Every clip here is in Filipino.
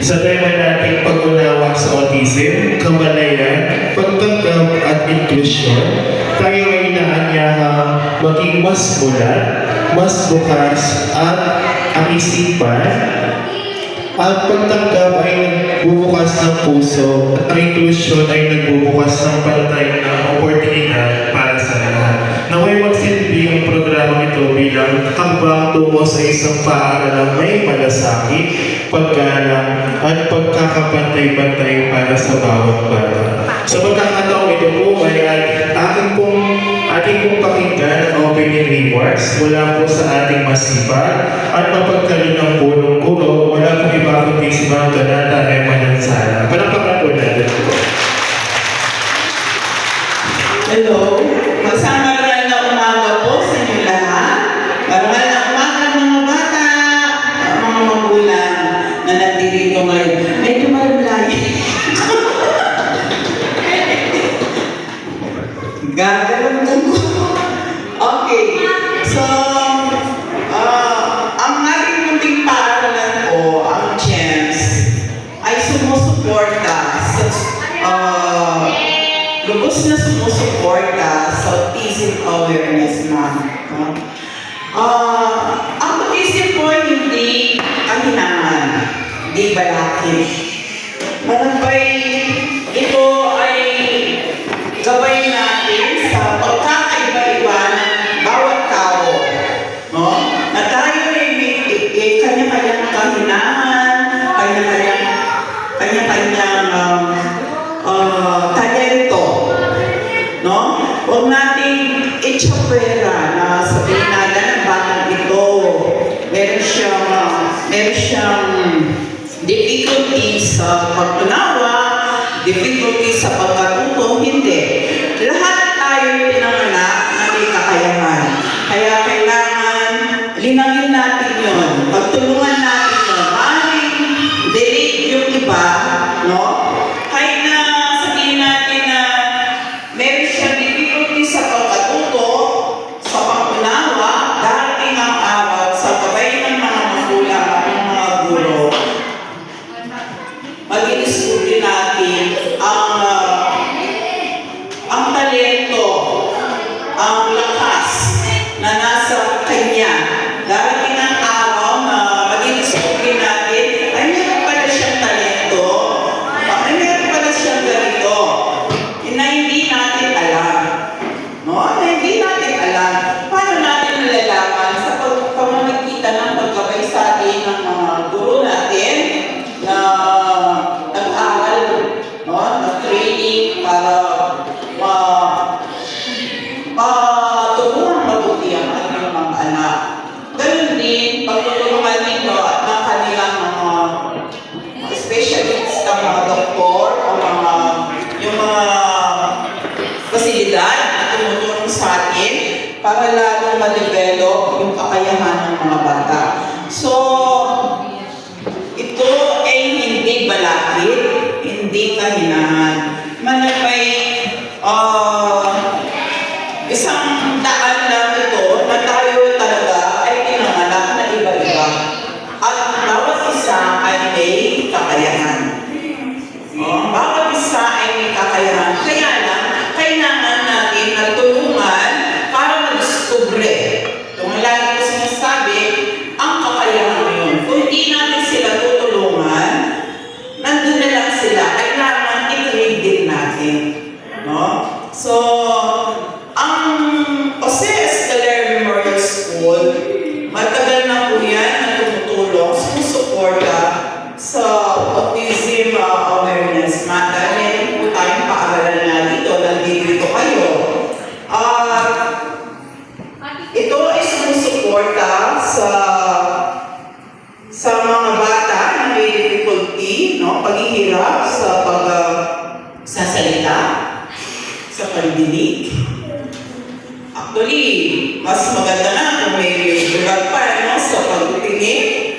Sa tema nating pag-unawa sa autism, kamalayan, pagtanggap at inklusyon, tayo ay inaanyahang maging mas mulat, mas bukas at ang isipan. Ang pagtanggap ay nagbubukas ng puso at ang inklusyon ay nagbubukas ng pantay na oportunidad para sa lahat. Naway magsilbi ang programang ito bilang hakbang tungo sa isang paaralang may malasakit, paggalang at pagkakapantay-pantay para sa bawat bata. Sa pagkakataong ito po ay ating pong pakinggan ang opening remarks mula po sa ating masipag at mapagkalun ng punong-guro mula po iba kundi si Ma'am Donata M. Manansala. Palakpakan po natin po. Hello, masamang na umaga po sa inyo lahat. Maraming na umaga mga bata, mga magulang na nandito ngayon. Medyo maramlayan. Gagawin ko. Okay, so, ang ating munting paaralan po, ang GEMS, ay sumusuporta lubos na sumusuporta sa Autism Awareness Month. Ang autism po ay hindi kahinangan, hindi balakid. Malabay, ito ay gabay natin sa pagkakaiba-iba ng bawat tao. No? Na tayo ay may kanya-kanyang kahinangan, kanya-kanyang talento. No? Huwag nating itsapwera na sabihin natin ang batang ito, meron siyang difficulty sa pagtunawa, difficulty sa pagkatuto, hindi. Lahat tayo pinanganak na may kakayahan. Kaya kailangan linangin natin yun, pagtulungan natin yun. Maaaring delete yung iba, no? Kahit na sabihin natin na meron siyang difficulty sa pagkatuto, sa pagtunawa, darating ang araw sa gabay ng mga magulang at ng mga guro, mag-i-discover natin ang talento, ang lakas na nasa kanya. Darating ang araw na mag-i-discover natin, ay meron pala siyang talento, ay meron pala siyang ganito, na hindi natin alam. No? Na hindi natin alam. Paano natin nalalaman sa pamamagitan ng paggabay sa atin ng mga guro natin na nag-aaral, no? Nag-training para matulungan mabuti ang ating mga anak. Ganun din, pagtutulungan nito at ng kanilang mga specialists, ang mga doktor o yung mga fasilidad na tumutulong sa atin para lalong ma-develop yung kakayahan ng mga bata. So, ito ay hindi balakid, hindi kahinangan. Manapay, isang daan lang ito na tayo talaga ay pinanganak na iba-iba. At bawat isa ay may kakayahan. Bawat isa ay may kakayahan. Kaya lang, kailangan natin na tulungan para madiskubre. Kung lagi ko sinasabi, ang kakayahan yun. Kung hindi natin sila tutulungan, nandun na lang sila. Kailangan i-train din natin. No? So, ang Jose Escalera Memorial School, matagal na po yan na tumutulong, sumusuporta sa Autism Awareness Month. Meron po tayong paaralan na dito, nandito kayo. Ito ay sumusuporta sa mga bata na may difficulty, no? Paghihirap sa pagsasalita, sa pagdinig. Actually, mas maganda na kung may lugar pa, no? Sa pagtitingin.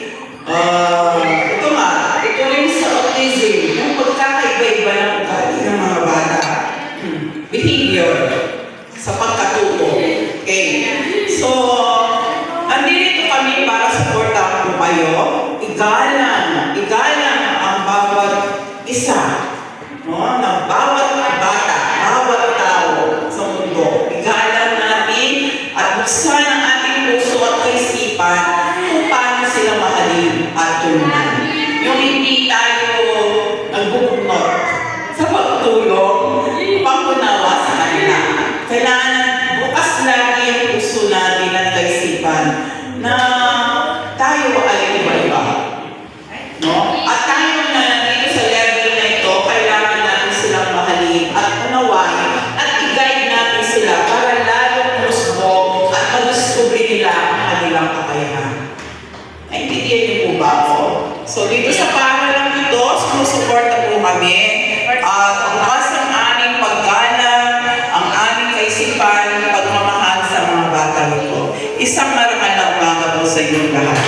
Ito rin sa autism, yung pagkakaiba-iba ng ugali ng mga bata. Behavior, sa pagkatuto. Okay. So, andito kami para supportahan po kayo. Igalang ang isa, no, ng bawat bata, bawat tao sa mundo. Igalang natin at buksan ang ating puso at kaisipan kung paano sila mahalin at tulungan. Yung hindi tayo nagbubunot sa pagtulong, pangunawa sa kanila. Kailangan bukas lagi ang puso natin at kaisipan na tayo ay iba-iba. No? At tayo na nandito sa level na ito, kailangan natin silang mahalin at unawain at i-guide natin sila para lalong musbong at mag-discover nila ang kanilang kakayahan. Naintindihan niyo po ba ako? So dito sa paralang ito, sumusuporta po kami at bukas ang aming paggalang, ang aming kaisipan, pagmamahal sa mga bata nito. Isang marangal na umaga po sa inyong lahat.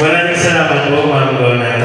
Maraming salamat po, Ma'am Donna.